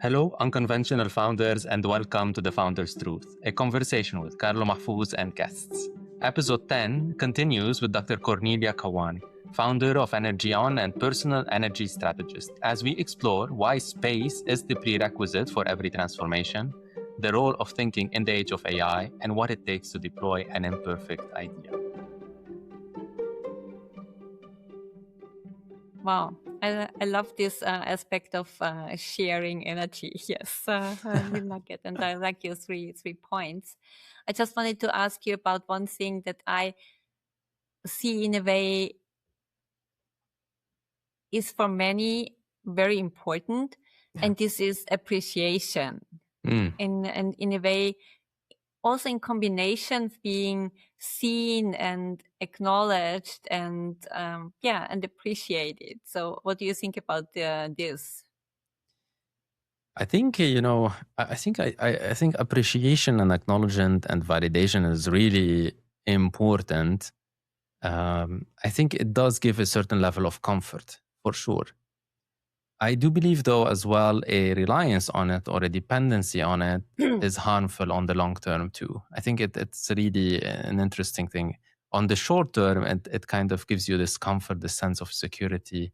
Hello, unconventional founders, and welcome to The Founder's Truth, a conversation with Carlo Mahfouz and guests. Episode 10 continues with Dr. Cornelia Kawann, founder of Energy On and personal energy strategist, as we explore why space is the prerequisite for every transformation, the role of thinking in the age of AI, and what it takes to deploy an imperfect idea. Wow, I love this aspect of sharing energy. Yes, I really like it, and I like your three points. I just wanted to ask you about one thing that I see in a way is for many very important, and this is appreciation. And in a way, also in combination of being seen and acknowledged and and appreciated. So what do you think about this? I think I think appreciation and acknowledgement and validation is really important. I think it does give a certain level of comfort, for sure. I do believe, though, as well, a reliance on it or a dependency on it is harmful on the long term, too. I think it's really an interesting thing. On the short term, it kind of gives you this comfort, this sense of security,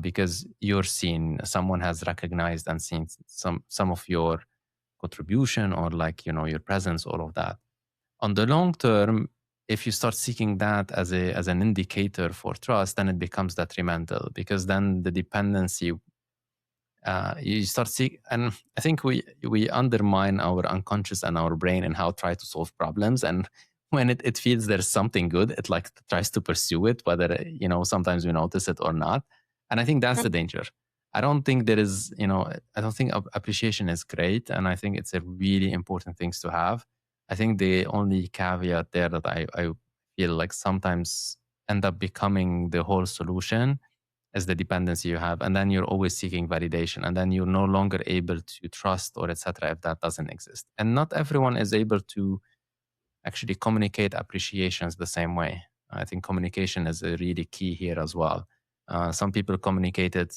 because you're seen, someone has recognized and seen some of your contribution or your presence, all of that. On the long term, if you start seeking that as an indicator for trust, then it becomes detrimental, because then the dependency, you start seeing, and I think we undermine our unconscious and our brain and how try to solve problems. And when it feels there's something good, it tries to pursue it, whether sometimes we notice it or not. And I think that's the danger. I don't think there is, I don't think appreciation is great, and I think it's a really important things to have. I think the only caveat there that I feel like sometimes end up becoming the whole solution is the dependency you have, and then you're always seeking validation, and then you're no longer able to trust or etc. if that doesn't exist. And not everyone is able to actually communicate appreciations the same way. I think communication is a really key here as well. Some people communicate it,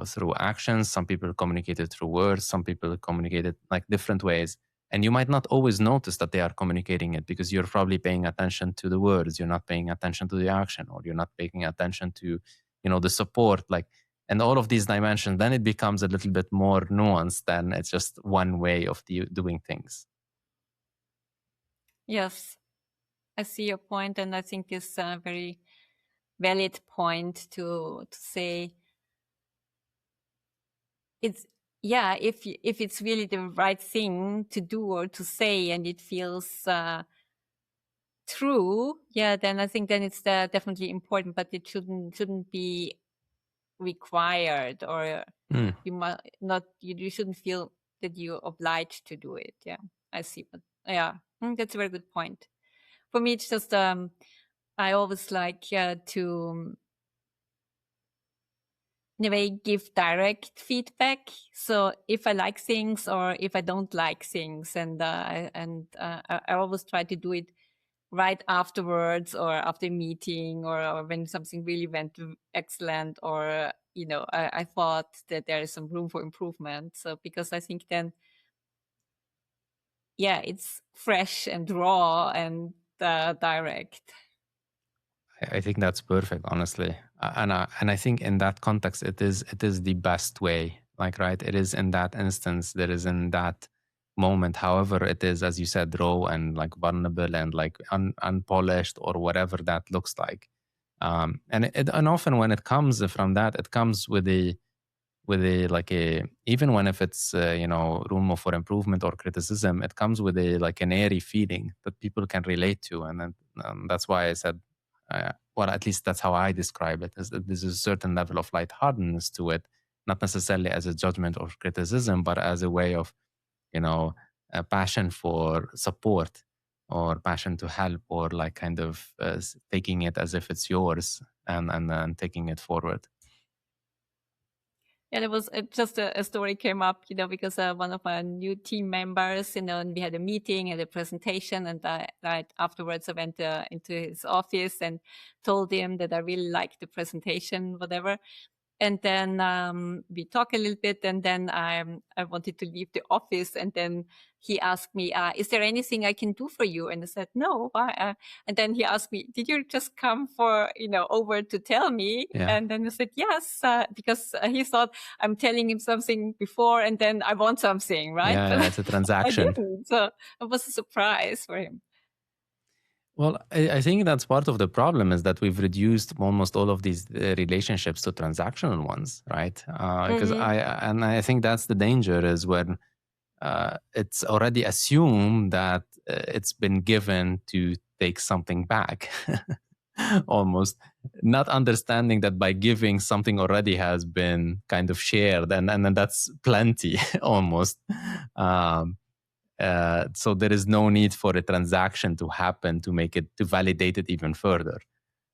through actions. Some people communicate it through words. Some people communicate it like different ways. And you might not always notice that they are communicating it because you're probably paying attention to the words. You're not paying attention to the action, or you're not paying attention to, the support, and all of these dimensions. Then it becomes a little bit more nuanced than it's just one way of doing things. Yes, I see your point, and I think it's a very valid point to say it's if it's really the right thing to do or to say, and it feels true, then I think then it's definitely important, but it shouldn't be required, or you might not, you shouldn't feel that you're obliged to do it. I see, but that's a very good point. For me, it's just I always like to in a way give direct feedback. So if I like things or if I don't like things, and I always try to do it right afterwards, or after a meeting, or when something really went excellent, or I thought that there is some room for improvement. So because I think then it's fresh and raw and direct. I think that's perfect, honestly, and I think in that context, it is the best way. Right, it is in that instance, there is in that moment. However, it is, as you said, raw and vulnerable and unpolished, or whatever that looks like. And often when it comes from that, it comes with a even when if it's room for improvement or criticism, it comes with an airy feeling that people can relate to, and then that's why I said. Well, at least that's how I describe it, is that there's a certain level of lightheartedness to it, not necessarily as a judgment or criticism, but as a way of, a passion for support, or passion to help, or taking it as if it's yours, and then taking it forward. Yeah, there was just a story came up, because one of our new team members, and we had a meeting and a presentation, and right afterwards I went into his office and told him that I really liked the presentation, whatever. And then we talk a little bit, and then I wanted to leave the office, and then he asked me, is there anything I can do for you? And I said, no. Why? And then he asked me, did you just come for, over to tell me? Yeah. And then I said, yes, because he thought I'm telling him something before, and then I want something, right? Yeah, But it's a transaction. I didn't. So it was a surprise for him. Well, I think that's part of the problem, is that we've reduced almost all of these relationships to transactional ones, right? Because I think that's the danger, is when it's already assumed that it's been given to take something back, almost not understanding that by giving, something already has been kind of shared, and then that's plenty almost. So there is no need for a transaction to happen to validate it even further.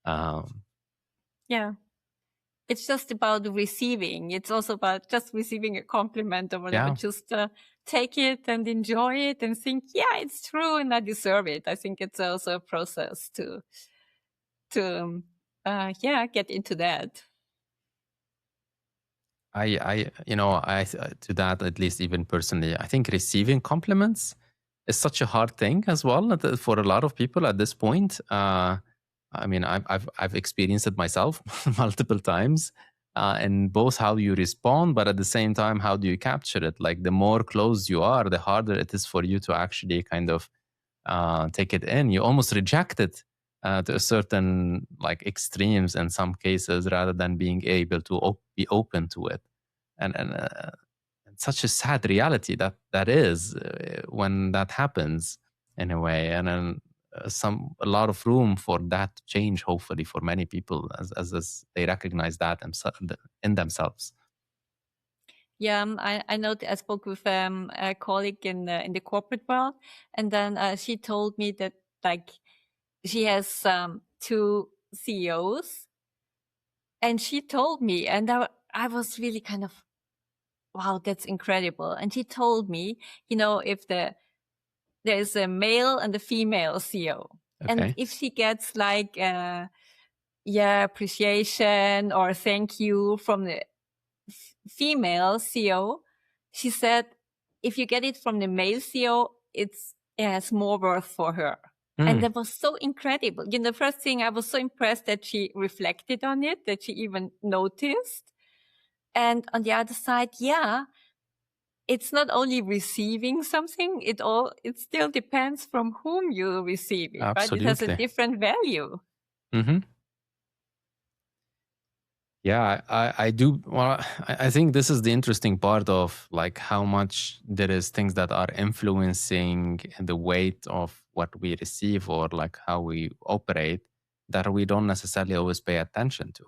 Yeah. It's just about receiving. It's also about just receiving a compliment or whatever. Yeah. Just take it and enjoy it and think, yeah, it's true and I deserve it. I think it's also a process to get into that. I to that, at least even personally, I think receiving compliments is such a hard thing as well for a lot of people at this point. I mean, I've experienced it myself multiple times, and both how you respond, but at the same time, how do you capture it? Like, the more close you are, the harder it is for you to actually kind of take it in. You almost reject it to a certain extremes in some cases, rather than being able to be open to it. And such a sad reality that is when that happens in a way, and then a lot of room for that to change, hopefully, for many people as they recognize that in themselves. Yeah, I know. I spoke with a colleague in the corporate world, and then she told me that she has 2 CEOs, and she told me, and I was really kind of, wow, that's incredible. And she told me, if there's a male and a female CEO, and if she gets appreciation or thank you from the female CEO, she said, if you get it from the male CEO, it has more worth for her. And that was so incredible. The first thing, I was so impressed that she reflected on it, that she even noticed. And on the other side, it's not only receiving something, it still depends from whom you receive it, Absolutely. right? It has a different value. Mm-hmm. Yeah, I do. Well, I think this is the interesting part of how much there is things that are influencing the weight of what we receive, or how we operate, that we don't necessarily always pay attention to.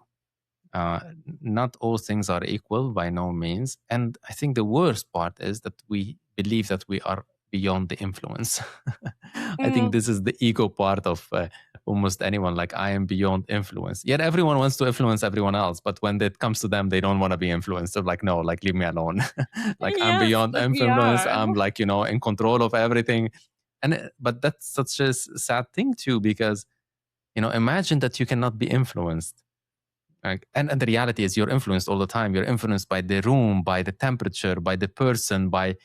Not all things are equal, by no means. And I think the worst part is that we believe that we are beyond the influence. I think this is the ego part of almost anyone. I am beyond influence. Yet everyone wants to influence everyone else. But when it comes to them, they don't want to be influenced. They're like, no, leave me alone. I'm beyond influence. I'm in control of everything. But that's such a sad thing too, because, imagine that you cannot be influenced. And the reality is, you're influenced all the time. You're influenced by the room, by the temperature, by the person, by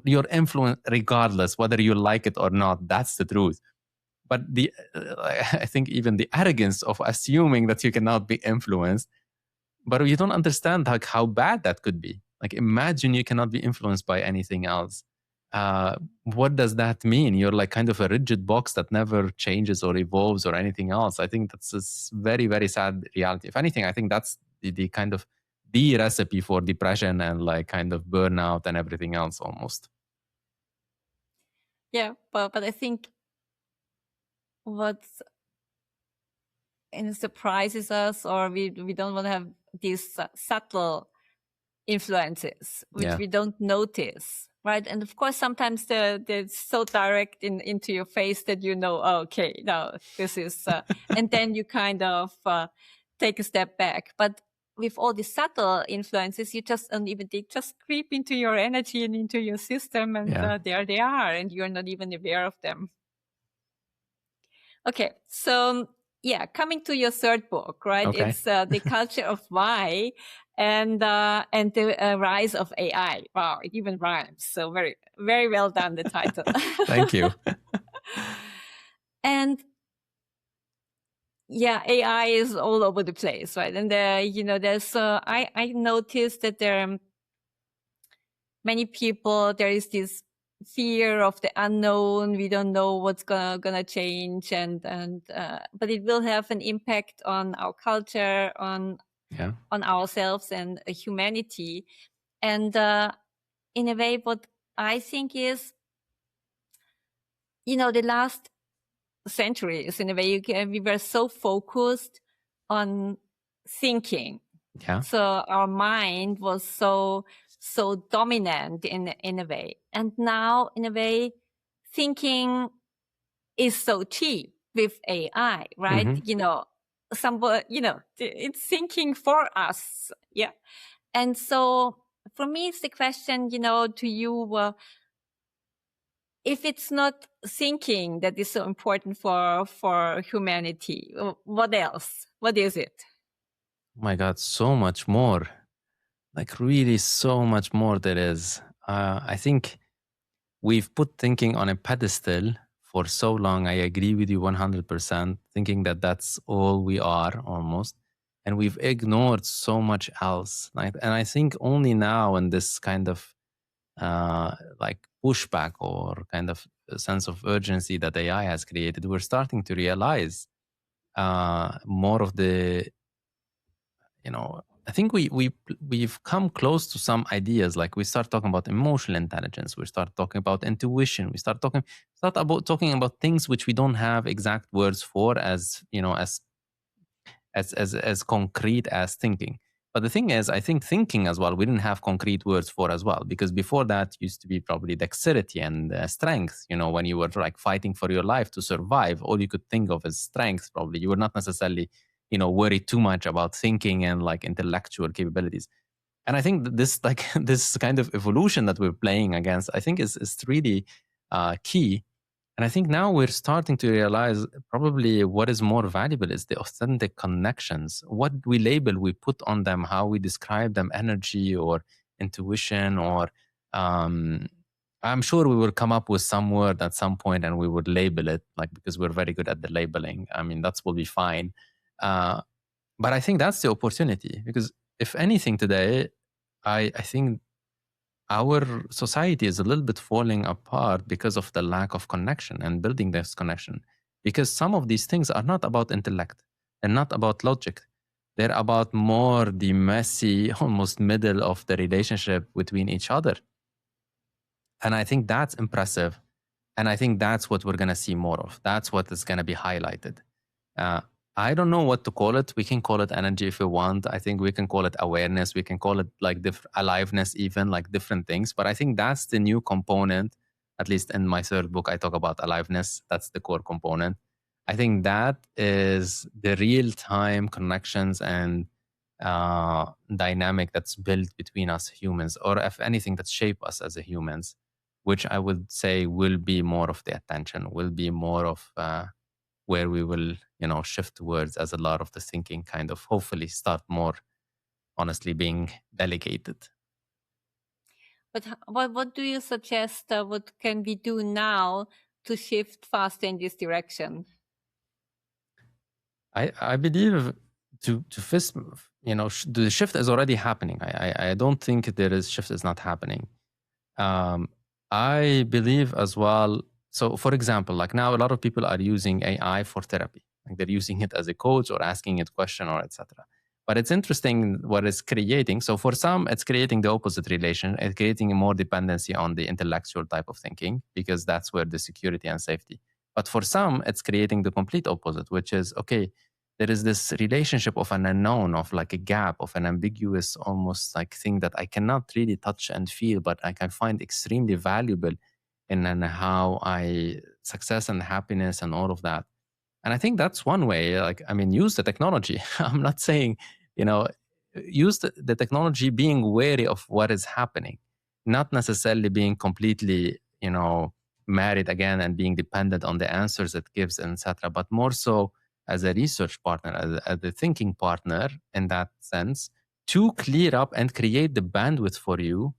you're influenced regardless whether you like it or not. That's the truth. But I think even the arrogance of assuming that you cannot be influenced, but you don't understand how bad that could be. Imagine you cannot be influenced by anything else. What does that mean? You're kind of a rigid box that never changes or evolves or anything else. I think that's a very, very sad reality. If anything, I think that's the kind of the recipe for depression and kind of burnout and everything else almost. Yeah, but I think what surprises us, or we don't want to have these subtle influences which we don't notice, right? And of course, sometimes they're so direct into your face that oh, okay, now this is, and then you kind of take a step back. But with all the subtle influences, you just don't even, they just creep into your energy and into your system, and there they are, and you're not even aware of them. Okay, so coming to your third book, right? Okay. It's The Culture of Why. and the rise of AI. Wow, it even rhymes. So very, very well done, the title. Thank you. And yeah, AI is all over the place, right? And there's I noticed that there are many people. There is this fear of the unknown. We don't know what's gonna change, but it will have an impact on our culture, on ourselves and humanity. And in a way, what I think is, the last centuries, in a way, we were so focused on thinking. Yeah. So our mind was so dominant in a way. And now, in a way, thinking is so cheap with AI, right? Mm-hmm. It's thinking for us. Yeah. And so for me, it's the question, to you, if it's not thinking that is so important for humanity, what else? What is it? Oh my God, so much more. Like really so much more there is. I think we've put thinking on a pedestal for so long. I agree with you 100%, thinking that that's all we are almost. And we've ignored so much else. And I think only now in this kind of like pushback or kind of a sense of urgency that AI has created, we're starting to realize more of the, I think we've come close to some ideas. Like we start talking about emotional intelligence, we start talking about intuition, we start about talking about things which we don't have exact words for as as concrete as thinking. But the thing is, I think thinking as well, we didn't have concrete words for as well, because before that used to be probably dexterity and strength. When you were like fighting for your life to survive, all you could think of is strength. Probably you were not necessarily, worried too much about thinking and like intellectual capabilities. And I think that this like this kind of evolution that we're playing against, I think is really key. And I think now we're starting to realize probably what is more valuable is the authentic connections. What we label, we put on them, how we describe them, energy or intuition, or I'm sure we will come up with some word at some point and we would label it, like, because we're very good at the labeling. I mean, that's will be fine. But I think that's the opportunity, because if anything today, I think our society is a little bit falling apart because of the lack of connection and building this connection. Because some of these things are not about intellect and not about logic. They're about more the messy, almost middle of the relationship between each other. And I think that's impressive. And I think that's what we're going to see more of. That's what is going to be highlighted. I don't know what to call it. We can call it energy if we want. I think we can call it awareness. We can call it like aliveness, even like different things. But I think that's the new component. At least in my third book, I talk about aliveness. That's the core component. I think that is the real-time connections and dynamic that's built between us humans, or if anything, that shape us as a humans, which I would say will be more of the attention, will be more of where we will, shift towards, as a lot of the thinking kind of hopefully start more honestly being delegated. But what do you suggest? What can we do now to shift faster in this direction? I believe to fist, the shift is already happening. I don't think there is shift is not happening. I believe as well. So, for example, like now, a lot of people are using AI for therapy. Like they're using it as a coach or asking it question or etc. But it's interesting what it's creating. So for some, it's creating the opposite relation. It's creating more dependency on the intellectual type of thinking, because that's where the security and safety. But for some, it's creating the complete opposite, which is, okay, there is this relationship of an unknown, of like a gap, of an ambiguous almost like thing that I cannot really touch and feel, but I can find extremely valuable in how I success and happiness and all of that. And I think that's one way. Like, I mean, use the technology. I'm not saying, use the technology being wary of what is happening, not necessarily being completely, married again and being dependent on the answers it gives, etc. But more so as a research partner, as a thinking partner in that sense, to clear up and create the bandwidth for you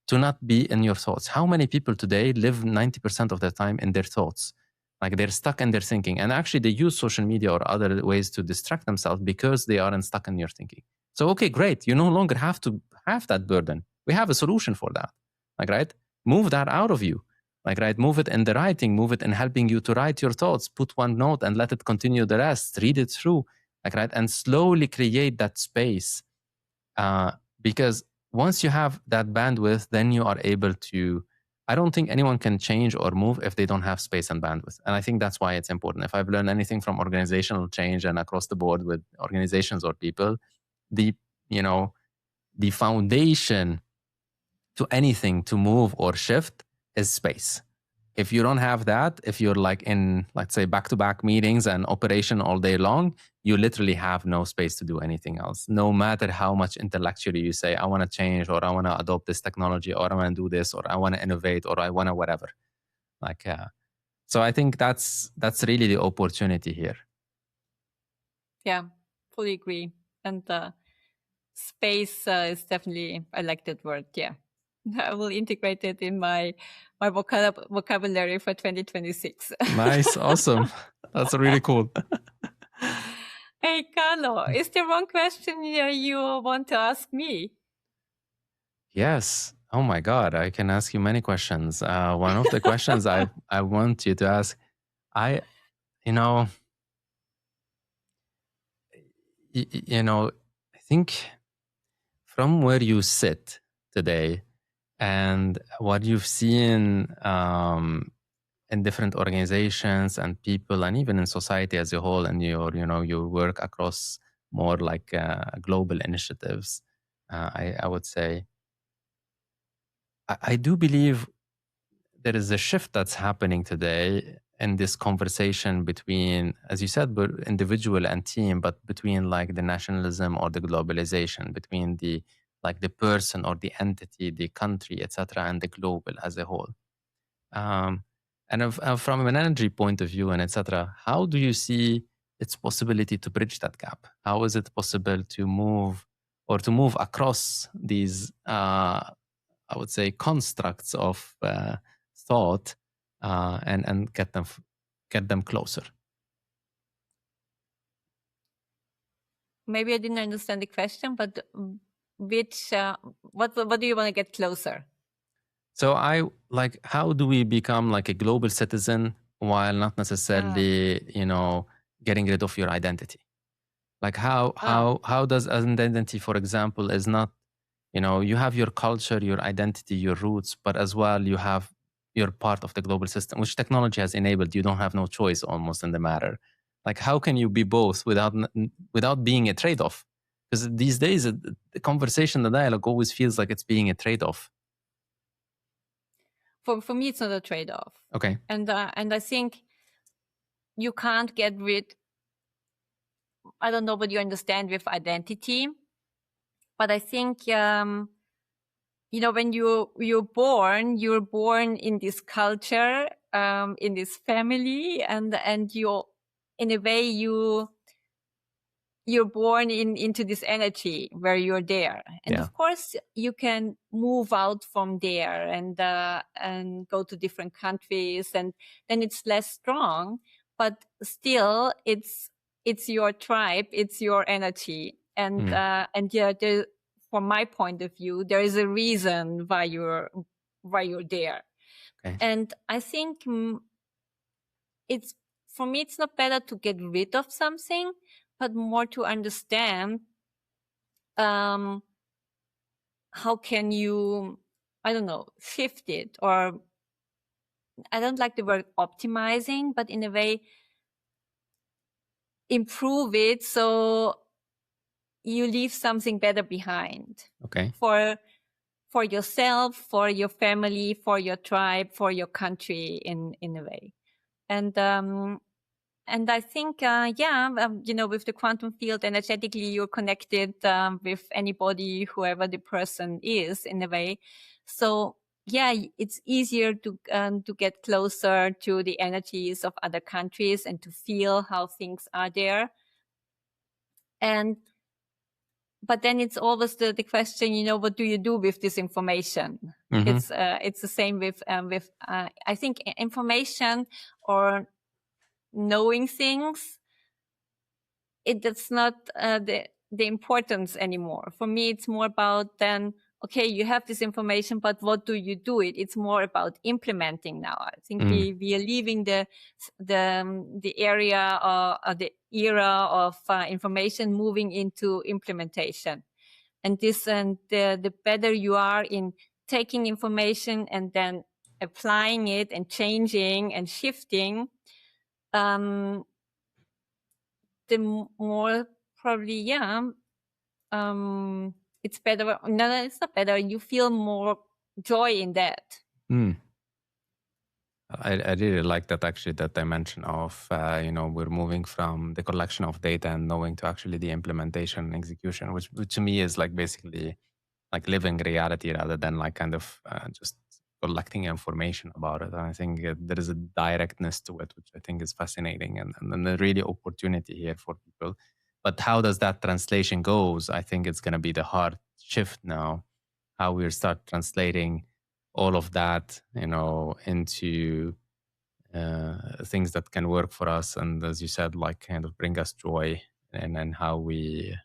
to not be in your thoughts. How many people today live 90% of their time in their thoughts? Like they're stuck in their thinking. And actually they use social media or other ways to distract themselves because they aren't stuck in your thinking. So, okay, great. You no longer have to have that burden. We have a solution for that. Like, right? Move that out of you. Like, right? Move it in the writing, move it in helping you to write your thoughts, put one note and let it continue the rest, read it through. Like, right? And slowly create that space. Because once you have that bandwidth, then you are able to, I don't think anyone can change or move if they don't have space and bandwidth. And I think that's why it's important. If I've learned anything from organizational change and across the board with organizations or people, the foundation to anything to move or shift is space. If you don't have that, if you're like in, let's say, back-to-back meetings and operation all day long, you literally have no space to do anything else. No matter how much intellectually you say, I want to change, or I want to adopt this technology, or I want to do this, or I want to innovate, or I want to whatever. Like, so I think that's really the opportunity here. Yeah, fully agree. And space is definitely, I like that word. Yeah. I will integrate it in my vocabulary for 2026. Nice. Awesome. That's really cool. Hey, Carlo, is there one question you want to ask me? Yes. Oh my God. I can ask you many questions. One of the questions I want you to ask, I think from where you sit today and what you've seen in different organizations and people, and even in society as a whole, and your work across more like global initiatives, I would say, I do believe there is a shift that's happening today in this conversation between, as you said, individual and team, but between like the nationalism or the globalization, between the person or the entity, the country, etc., and the global as a whole. And from an energy point of view and etc., how do you see its possibility to bridge that gap? How is it possible to move across these, I would say, constructs of thought and get them closer? Maybe I didn't understand the question, but what do you want to get closer? So how do we become like a global citizen while not necessarily, getting rid of your identity? Like how does identity, for example, is not, you have your culture, your identity, your roots, but as well you're part of the global system, which technology has enabled. You don't have no choice almost in the matter. Like how can you be both without being a trade-off? Because these days the conversation, the dialogue always feels like it's being a trade-off. For me, it's not a trade-off. Okay. And I think you can't get rid. I don't know what you understand with identity, but I think when you're born in this culture, in this family, and you, in a way, you're born into this energy where you're there. And of course you can move out from there and go to different countries, and then it's less strong, but still it's your tribe, it's your energy. And from my point of view, there is a reason why you're there. Okay. And I think for me, it's not better to get rid of something, but more to understand how can you, I don't know, shift it, or I don't like the word optimizing, but in a way improve it so you leave something better behind. Okay. For yourself, for your family, for your tribe, for your country in a way. And I think, with the quantum field, energetically, you're connected with anybody, whoever the person is, in a way. So, it's easier to get closer to the energies of other countries and to feel how things are there. And but then it's always the question, what do you do with this information? It's the same with I think information or knowing things. That's not the importance anymore. For me, it's more about then, okay, you have this information, but what do you do it? It's more about implementing now. I think we are leaving the area or the era of information, moving into implementation. And the better you are in taking information and then applying it and changing and shifting, the more probably, it's better. No, it's not better. You feel more joy in that. I really like that, actually, that dimension of, we're moving from the collection of data and knowing to actually the implementation and execution, which to me is like basically like living reality rather than like kind of just collecting information about it. And I think there is a directness to it, which I think is fascinating and a really opportunity here for people. But how does that translation goes? I think it's going to be the hard shift now, how we start translating all of that, into things that can work for us. And as you said, like kind of bring us joy, and then how we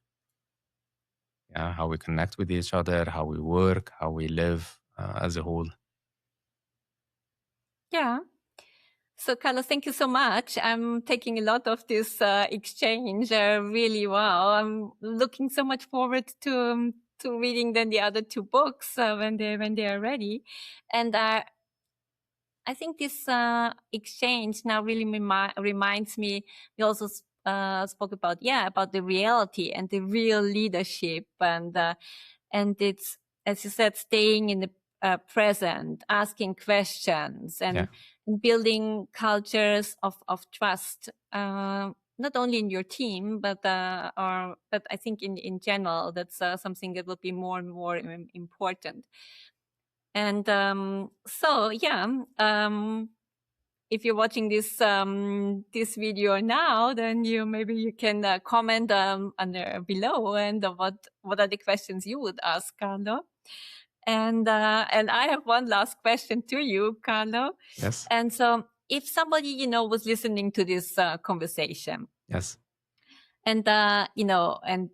connect with each other, how we work, how we live as a whole. Yeah. So, Carlo, thank you so much. I'm taking a lot of this exchange. Really, wow. I'm looking so much forward to reading then the other two books when they are ready. And I think this exchange now really reminds me. We also spoke about the reality and the real leadership, and it's, as you said, staying in the present, asking questions, and building cultures of trust, not only in your team, but I think in general, that's something that will be more and more important. And if you're watching this this video now, then maybe you can comment under below, and what are the questions you would ask Carlo. And I have one last question to you, Carlo. Yes. And so if somebody was listening to this conversation, yes, and and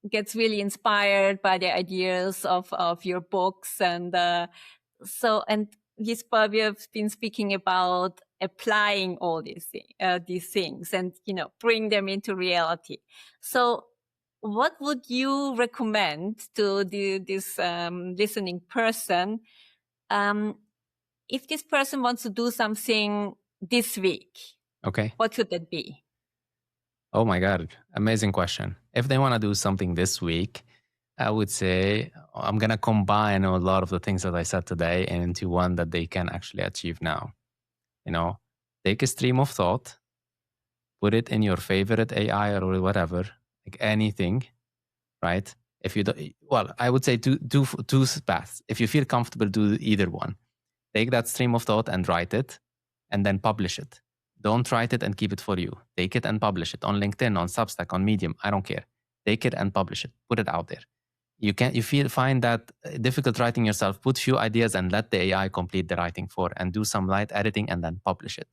gets really inspired by the ideas of your books, and Gispa, we have been speaking about applying all these things and bring them into reality. So what would you recommend to this listening person if this person wants to do something this week? Okay. What should that be? Oh my God, amazing question. If they want to do something this week, I would say I'm going to combine a lot of the things that I said today into one that they can actually achieve now. Take a stream of thought, put it in your favorite AI or whatever, like anything, right? If you don't, I would say two paths. If you feel comfortable, do either one. Take that stream of thought and write it, and then publish it. Don't write it and keep it for you. Take it and publish it on LinkedIn, on Substack, on Medium. I don't care. Take it and publish it. Put it out there. Find that difficult writing yourself, put few ideas and let the AI complete the writing and do some light editing and then publish it.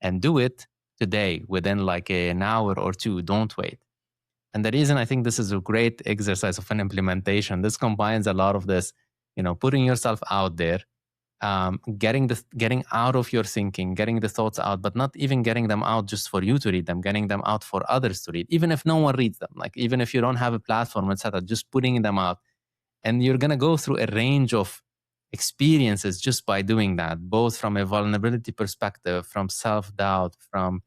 And do it today within like an hour or two. Don't wait. And the reason I think this is a great exercise of an implementation, this combines a lot of this, putting yourself out there, getting out of your thinking, getting the thoughts out, but not even getting them out just for you to read them, getting them out for others to read, even if no one reads them. Like even if you don't have a platform, etc., just putting them out. And you're going to go through a range of experiences just by doing that, both from a vulnerability perspective, from self-doubt, from,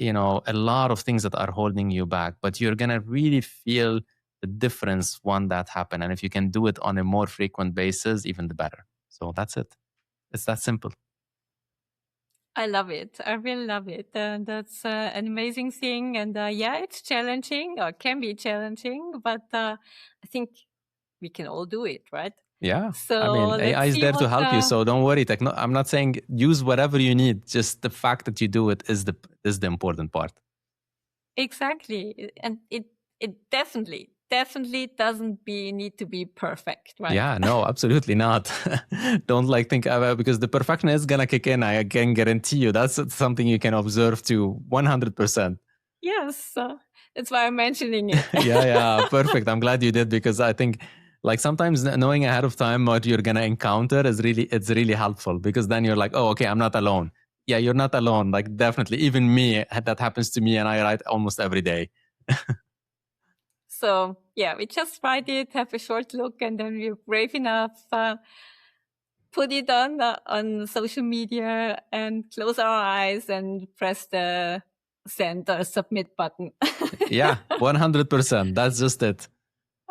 a lot of things that are holding you back. But you're going to really feel the difference when that happens. And if you can do it on a more frequent basis, even the better. So that's it. It's that simple. I love it. I really love it. That's an amazing thing. And it's challenging, or can be challenging, but I think we can all do it, right? Yeah. So I mean, AI is there to help you. So don't worry. I'm not saying use whatever you need. Just the fact that you do it is the important part. Exactly. And it definitely definitely doesn't need to be perfect, right? Yeah, no, absolutely not. Don't think because the perfection is gonna kick in. I can guarantee you that's something you can observe to 100%. Yes, that's why I'm mentioning it. Yeah, perfect. I'm glad you did, because I think sometimes knowing ahead of time what you're gonna encounter is really helpful, because then you're like, oh, okay, I'm not alone. Yeah, you're not alone. Definitely, even me, that happens to me, and I write almost every day. So yeah, we just write it, have a short look, and then we're brave enough, put it on social media and close our eyes and press the send or submit button. Yeah, 100%. That's just it.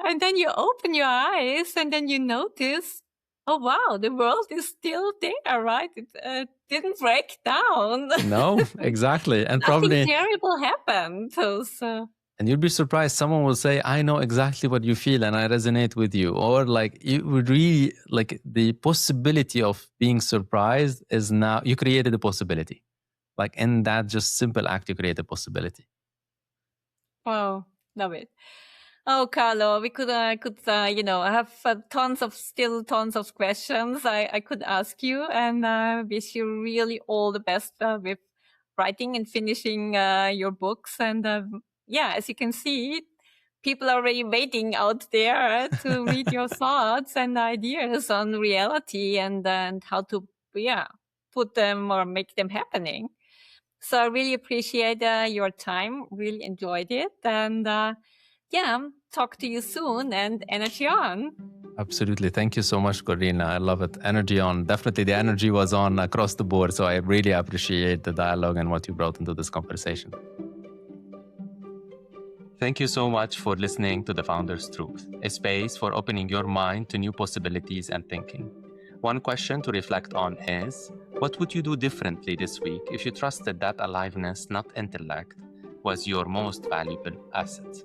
And then you open your eyes and then you notice, oh wow, the world is still there, right? It didn't break down. No, exactly. And Nothing probably terrible happened. So and you'll be surprised. Someone will say, I know exactly what you feel and I resonate with you. Or you would really the possibility of being surprised is now, you created a possibility. In that just simple act, you create a possibility. wow, love it. Oh, Carlo, I could, I have tons of questions I could ask you, and wish you really all the best with writing and finishing your books. And yeah, as you can see, people are already waiting out there to read your thoughts and ideas on reality and how to, put them or make them happening. So I really appreciate your time. Really enjoyed it, and talk to you soon. And energy on. Absolutely. Thank you so much, Corina. I love it. Energy on. Definitely the energy was on across the board. So I really appreciate the dialogue and what you brought into this conversation. Thank you so much for listening to The Founder's Truth, a space for opening your mind to new possibilities and thinking. One question to reflect on is, what would you do differently this week if you trusted that aliveness, not intellect, was your most valuable asset?